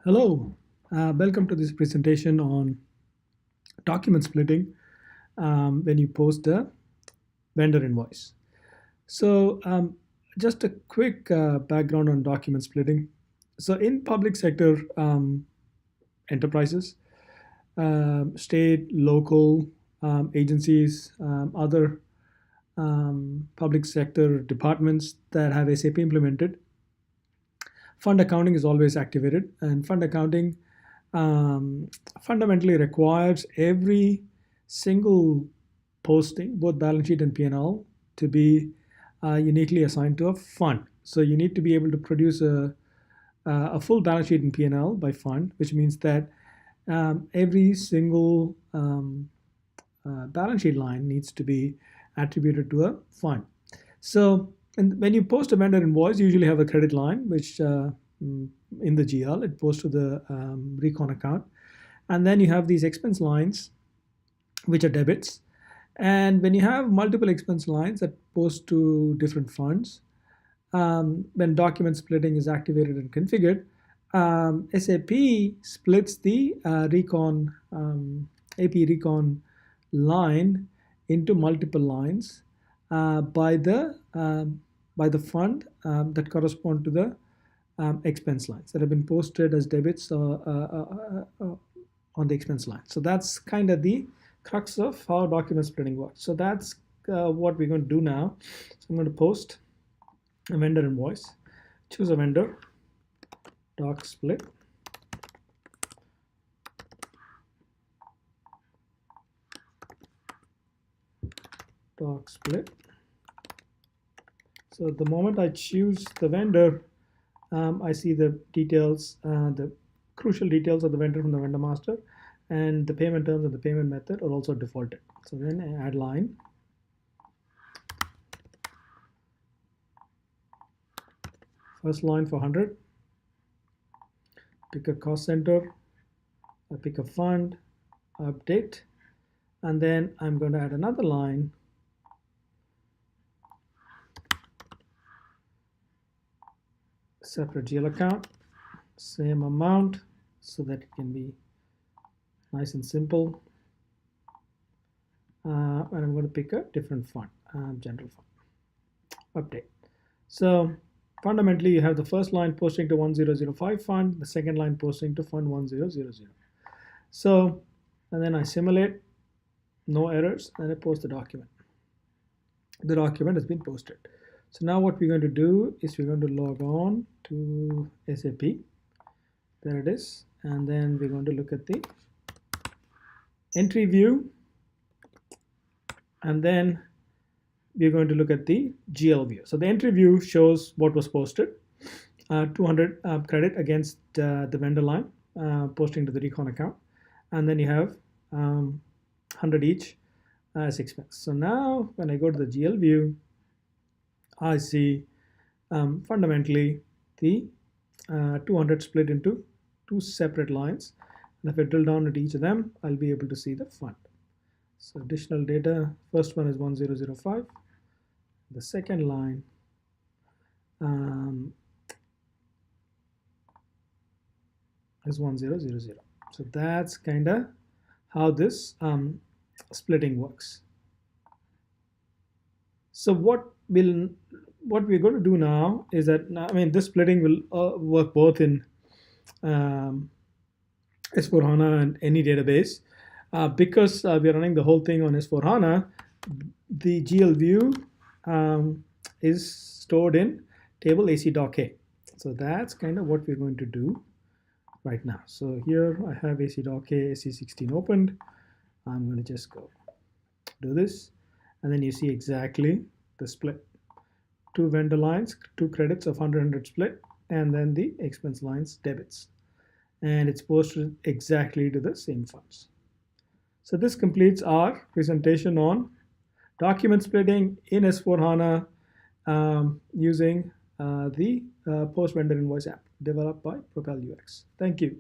Hello, welcome to this presentation on document splitting when you post a vendor invoice. So, just a quick background on document splitting. So, in public sector enterprises, state, local agencies, other public sector departments that have SAP implemented, fund accounting is always activated, and fund accounting um, fundamentally requires every single posting, both balance sheet and P&L, to be uniquely assigned to a fund. So you need to be able to produce a full balance sheet and P&L by fund, which means that every single balance sheet line needs to be attributed to a fund. So and when you post a vendor invoice, you usually have a credit line, which in the GL, it posts to the recon account. And then you have these expense lines, which are debits. And when you have multiple expense lines that post to different funds, when document splitting is activated and configured, SAP splits the recon AP recon line into multiple lines by the fund that correspond to the expense lines that have been posted as debits on the expense line. So that's kind of the crux of how document splitting works. So that's what we're going to do now. So I'm going to post a vendor invoice, choose a vendor, DocSplit. DocSplit. So the moment I choose the vendor, I see the details, the crucial details of the vendor from the vendor master, and the payment terms and the payment method are also defaulted. So then I add line. First line for 100. Pick a cost center. I pick a fund, update, and then I'm going to add another line. Separate GL account, same amount, so that it can be nice and simple. And I'm going to pick a different fund, general fund. Update. So fundamentally, you have the first line posting to 1005 fund, the second line posting to fund 1000. So, and then I simulate, no errors, and I post the document. The document has been posted. So now what we're going to do is we're going to log on to SAP. There it is. And then we're going to look at the entry view. And then we're going to look at the GL view. So the entry view shows what was posted. 200 credit against the vendor line, posting to the recon account. And then you have 100 each as expense. So now when I go to the GL view, I see fundamentally the 200 split into two separate lines. And if I drill down at each of them, I'll be able to see the fund. So additional data, first one is 1005. The second line is 1000. So that's kind of how this splitting works. So what we're going to do now is that, I mean, this splitting will work both in S4HANA and any database. Because we're running the whole thing on S4HANA, the GL view is stored in table AC.K. So that's kind of what we're going to do right now. So here I have AC.K, AC16 opened. I'm going to just go do this. And then you see exactly the split. Two vendor lines, two credits of 100 split, and then the expense lines debits. And it's posted exactly to the same funds. So this completes our presentation on document splitting in S4HANA using the post vendor invoice app developed by Propel UX. Thank you.